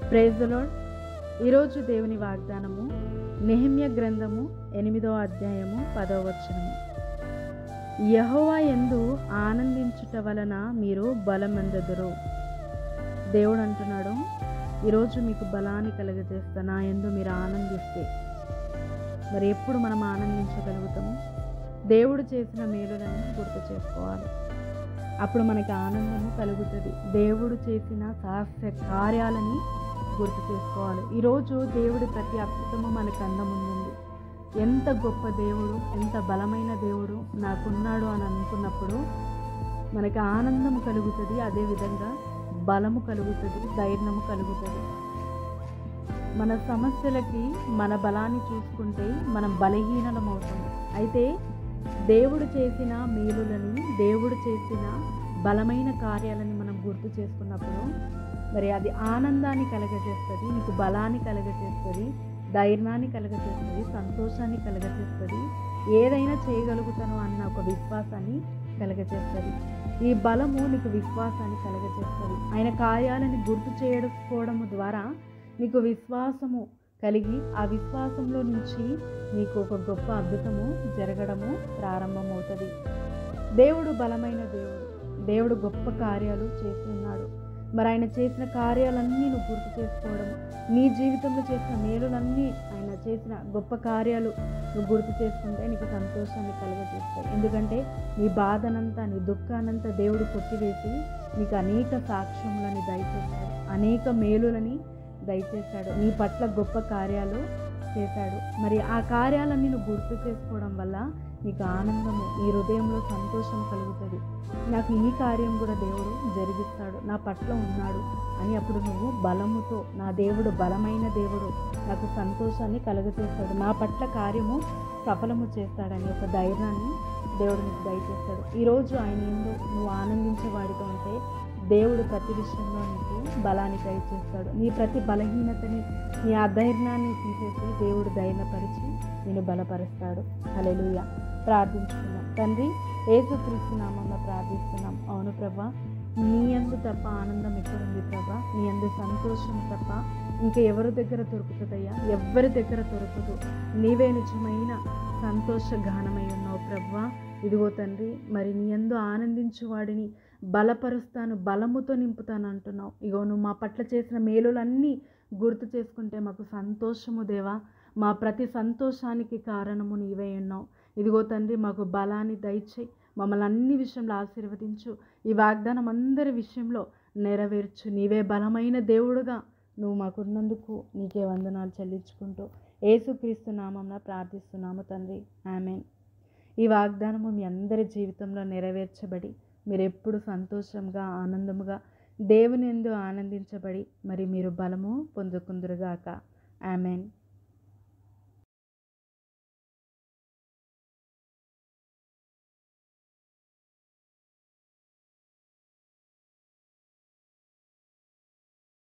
Praise the lord. ఈరోజు దేవుని వాగ్దానము నెహెమ్యా గ్రంథము 8వ అధ్యాయము 10వ వచనము. యెహోవా యందు ఆనందించుట వలన మీరు బలమందెదరు. దేవుడు అంటున్నాడు, ఈరోజు మీకు బలాన్ని కలుగజేస్తా, నా యందు మీరు ఆనందిస్తే. మరి ఎప్పుడు మనం ఆనందించగలుగుతాము? దేవుడు చేసిన మేలులను గుర్తు చేసుకోవాలి. అప్పుడు మనకి ఆనందము కలుగుతుంది. దేవుడు చేసిన సాహస్య కార్యాలని గుర్తు చేసుకోవాలి. ఈరోజు దేవుడి ప్రతి అద్భుతము మనకు అందముంది. ఎంత గొప్ప దేవుడు, ఎంత బలమైన దేవుడు నాకున్నాడు అని అనుకున్నప్పుడు మనకి ఆనందము కలుగుతుంది. అదేవిధంగా బలము కలుగుతుంది, ధైర్యము కలుగుతుంది. మన సమస్యలకి మన బలాన్ని చూసుకుంటే మనం బలహీనలం అవుతుంది. అయితే దేవుడు చేసిన మేలులని, దేవుడు చేసిన బలమైన కార్యాలని మనం గుర్తు చేసుకున్నప్పుడు మరి అది ఆనందాన్ని కలగజేస్తుంది, నీకు బలాన్ని కలగజేస్తుంది, ధైర్యాన్ని కలగజేస్తుంది, సంతోషాన్ని కలగజేస్తుంది, ఏదైనా చేయగలుగుతాను అన్న ఒక విశ్వాసాన్ని కలగజేస్తుంది. ఈ బలము నీకు విశ్వాసాన్ని కలగజేస్తుంది. ఆయన కార్యాలని గుర్తు చేసుకోవడం ద్వారా నీకు విశ్వాసము కలిగి ఆ విశ్వాసంలో నుంచి నీకు ఒక గొప్ప అద్భుతము జరగడము ప్రారంభమవుతుంది. దేవుడు బలమైన దేవుడు, దేవుడు గొప్ప కార్యాలు చేస్తున్నాడు. మరి ఆయన చేసిన కార్యాలన్నీ నువ్వు గుర్తు చేసుకోవడం, నీ జీవితంలో చేసిన మేలులన్నీ, ఆయన చేసిన గొప్ప కార్యాలు నువ్వు గుర్తు చేసుకుంటే నీకు సంతోషాన్ని కలుగజేస్తాయి. ఎందుకంటే నీ బాధనంతా, నీ దుఃఖానంతా దేవుడు కొట్టివేసి నీకు అనేక సాక్ష్యములని దయచేశాడు, అనేక మేలులని దయచేశాడు, నీ పట్ల గొప్ప కార్యాలు చేశాడు. మరి ఆ కార్యాలన్నీ నువ్వు గుర్తు చేసుకోవడం వల్ల నీకు ఆనందము, ఈ హృదయంలో సంతోషం కలుగుతుంది. నాకు ఈ కార్యం కూడా దేవుడు జరిగిస్తాడు, నా పట్ల ఉన్నాడు అని అప్పుడు నువ్వు బలముతో, నా దేవుడు బలమైన దేవుడు, నాకు సంతోషాన్ని కలుగజేస్తాడు, నా పట్ల కార్యము సఫలము చేస్తాడని ఒక ధైర్యాన్ని దేవుడు నీకు దయచేస్తాడు. ఈరోజు ఆయన ఏందో నువ్వు ఆనందించేవాడితో ఉంటే దేవుడు ప్రతి విషయంలో నీకు బలాన్ని దయచేస్తాడు. నీ ప్రతి బలహీనతని, నీ అధైర్యాన్ని తీసేసి దేవుడు ధైర్యపరిచి నేను బలపరుస్తాడు. హల్లెలూయా. ప్రార్థించుకున్నాం. తండ్రి, యేసుక్రీస్తు నామములో ప్రార్థిస్తున్నాం. అవును ప్రభా, నీ యందు తప్ప ఆనందం ఎక్కడుంది ప్రభా? నీ యందు సంతోషం తప్ప ఇంకా ఎవరి దగ్గర దొరుకుతుందయ్యా? ఎవరి దగ్గర దొరకదు. నీవే నిజమైన సంతోష గానమై ఉన్నావు ప్రభా. ఇదిగో తండ్రి, మరి నీ యందు ఆనందించు వాడిని బలపరుస్తాను, బలముతో నింపుతాను అంటున్నావు. ఇగో నువ్వు మా పట్ల చేసిన మేలులన్నీ గుర్తు చేసుకుంటే మాకు సంతోషము దేవా. మా ప్రతి సంతోషానికి కారణము నీవే ఉన్నావు. ఇదిగో తండ్రి, మాకు బలాన్ని దయచేయి, మమ్మల్ని అన్ని విషయంలో ఆశీర్వదించు, ఈ వాగ్దానం అందరి విషయంలో నెరవేర్చు. నీవే బలమైన దేవుడుగా నువ్వు మాకున్నందుకు నీకే వందనాలు చెల్లించుకుంటూ యేసుక్రీస్తు నామమున ప్రార్థిస్తున్నాము తండ్రి. ఆమేన్. ఈ వాగ్దానము మీ అందరి జీవితంలో నెరవేర్చబడి మీరు ఎప్పుడు సంతోషంగా, ఆనందముగా దేవుని యందు ఆనందించబడి మరి మీరు బలము పొందుకుందురుగాక. ఆమేన్.